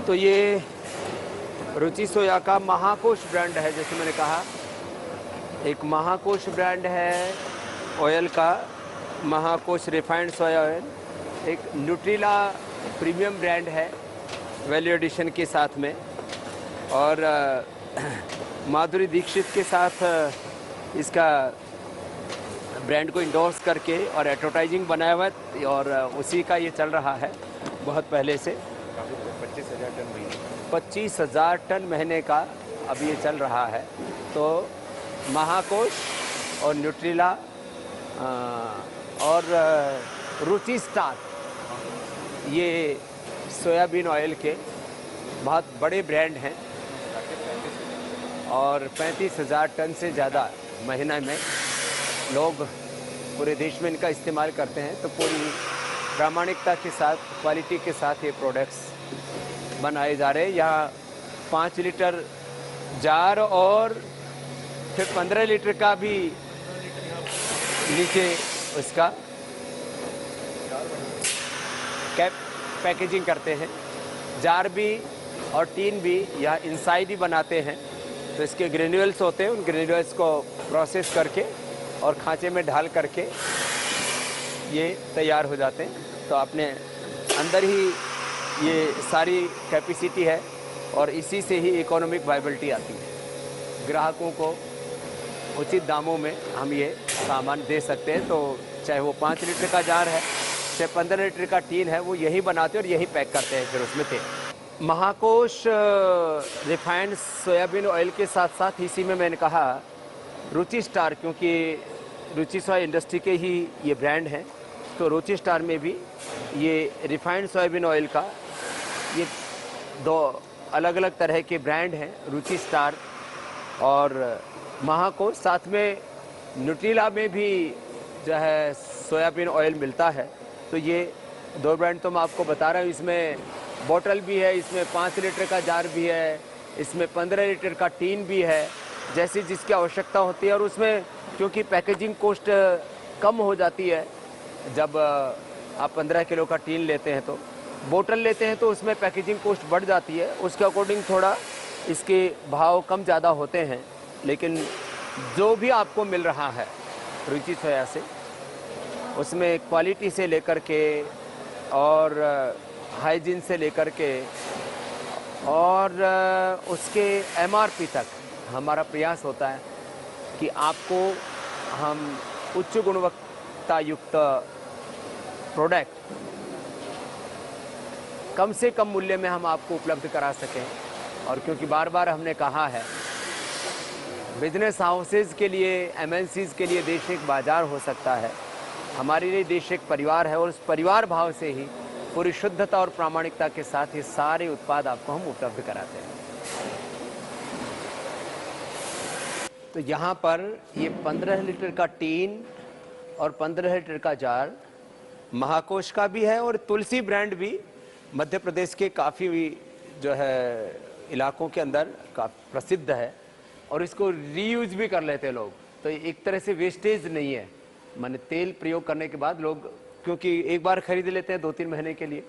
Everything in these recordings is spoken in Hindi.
तो ये रुचि सोया का महाकोश ब्रांड है। जैसे मैंने कहा, एक महाकोश ब्रांड है ऑयल का, महाकोश रिफाइंड सोया ऑयल। एक न्यूट्रीला प्रीमियम ब्रांड है वैल्यू एडिशन के साथ में, और माधुरी दीक्षित के साथ इसका ब्रांड को इंडोर्स करके और एडवर्टाइजिंग बनाया हुआ है, और उसी का ये चल रहा है बहुत पहले से। 25,000 टन महीने 25,000 टन महीने का अब ये चल रहा है। तो महाकोश और न्यूट्रीला और रुचि स्टार, ये सोयाबीन ऑयल के बहुत बड़े ब्रांड हैं, और 35,000 टन से ज़्यादा महीना में लोग पूरे देश में इनका इस्तेमाल करते हैं। तो पूरी प्रामाणिकता के साथ, क्वालिटी के साथ ये प्रोडक्ट्स बनाए जा रहे हैं। यहाँ 5 लीटर जार और फिर 15 लीटर का भी नीचे उसका कैप पैकेजिंग करते हैं। जार भी और टीन भी यहाँ इनसाइड ही बनाते हैं। तो इसके ग्रेन्यूल्स होते हैं, उन ग्रेन्यूल्स को प्रोसेस करके और खांचे में ढाल करके ये तैयार हो जाते हैं। तो आपने अंदर ही ये सारी कैपेसिटी है, और इसी से ही इकोनॉमिक वायबिलिटी आती है। ग्राहकों को उचित दामों में हम ये सामान दे सकते हैं। तो चाहे वो 5 लीटर का जार है, चाहे 15 लीटर का टीन है, वो यही बनाते हैं और यही पैक करते हैं फिर उसमें तेल। महाकोश रिफाइंड सोयाबीन ऑयल के साथ साथ इसी में मैंने कहा रुचि स्टार, क्योंकि रुचि सोया इंडस्ट्री के ही ये ब्रांड हैं। तो रुचि स्टार में भी ये रिफाइंड सोयाबीन ऑयल का ये 2 अलग अलग तरह के ब्रांड हैं, रुचि स्टार और महाकोश। साथ में न्यूट्रीला में भी जो है सोयाबीन ऑयल मिलता है। तो ये 2 ब्रांड तो मैं आपको बता रहा हूँ। इसमें बोतल भी है, इसमें 5 लीटर का जार भी है, इसमें 15 लीटर का टीन भी है, जैसी जिसकी आवश्यकता होती है। और उसमें क्योंकि पैकेजिंग कॉस्ट कम हो जाती है, जब आप 15 किलो का टीन लेते हैं, तो बोतल लेते हैं तो उसमें पैकेजिंग कॉस्ट बढ़ जाती है। उसके अकॉर्डिंग थोड़ा इसके भाव कम ज़्यादा होते हैं। लेकिन जो भी आपको मिल रहा है रुचि सोया से, उसमें क्वालिटी से लेकर के और हाइजीन से लेकर के और उसके एमआरपी तक हमारा प्रयास होता है कि आपको हम उच्च गुणवत्ता युक्त प्रोडक्ट कम से कम मूल्य में हम आपको उपलब्ध करा सकें। और क्योंकि बार बार हमने कहा है, बिजनेस हाउसेज के लिए, एमएनसीज के लिए देश एक बाजार हो सकता है, हमारे लिए देश एक परिवार है, और उस परिवार भाव से ही पूरी शुद्धता और प्रामाणिकता के साथ ये सारे उत्पाद आपको हम उपलब्ध कराते हैं। तो यहाँ पर ये 15 लीटर का टीन और 15 लीटर का जार महाकोश का भी है, और तुलसी ब्रांड भी मध्य प्रदेश के काफ़ी जो है इलाकों के अंदर काफ़ी प्रसिद्ध है, और इसको रीयूज भी कर लेते हैं लोग। तो एक तरह से वेस्टेज नहीं है, माने तेल प्रयोग करने के बाद लोग, क्योंकि एक बार खरीद लेते हैं 2-3 महीने के लिए,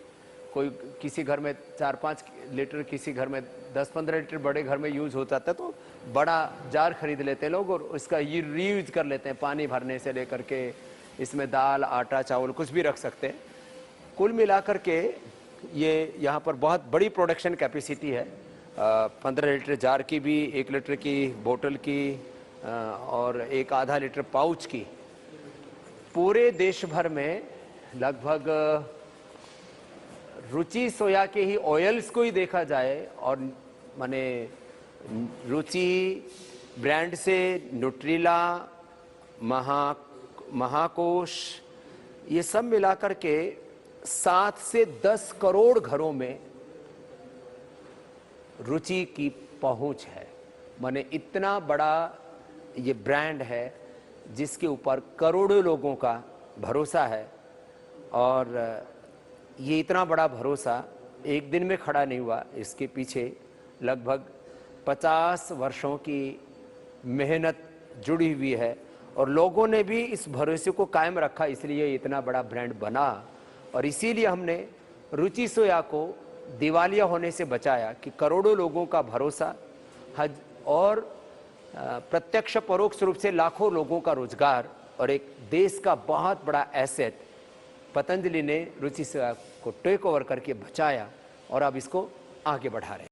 कोई किसी घर में 4-5 लीटर, किसी घर में 10-15 लीटर, बड़े घर में यूज़ हो जाता है, तो बड़ा जार खरीद लेते हैं लोग और उसका ये रीयूज कर लेते हैं। पानी भरने से लेकर के इसमें दाल, आटा, चावल कुछ भी रख सकते हैं। कुल मिलाकर के ये यहाँ पर बहुत बड़ी प्रोडक्शन कैपेसिटी है। 15 लीटर जार की भी, 1 लीटर की बोतल की और 1 आधा लीटर पाउच की। पूरे देश भर में लगभग रुचि सोया के ही ऑयल्स को ही देखा जाए, और माने रुचि ब्रांड से न्यूट्रीला, महाकोश, ये सब मिलाकर के 7 से 10 करोड़ घरों में रुचि की पहुंच है। माने इतना बड़ा ये ब्रांड है जिसके ऊपर करोड़ों लोगों का भरोसा है। और ये इतना बड़ा भरोसा एक दिन में खड़ा नहीं हुआ, इसके पीछे लगभग 50 वर्षों की मेहनत जुड़ी हुई है, और लोगों ने भी इस भरोसे को कायम रखा, इसलिए इतना बड़ा ब्रांड बना। और इसीलिए हमने रुचि सोया को दिवालिया होने से बचाया, कि करोड़ों लोगों का भरोसा हज और प्रत्यक्ष परोक्ष रूप से लाखों लोगों का रोजगार और एक देश का बहुत बड़ा एसेट पतंजलि ने रुचि सेवा को टेक ओवर करके बचाया और अब इसको आगे बढ़ा रहे हैं।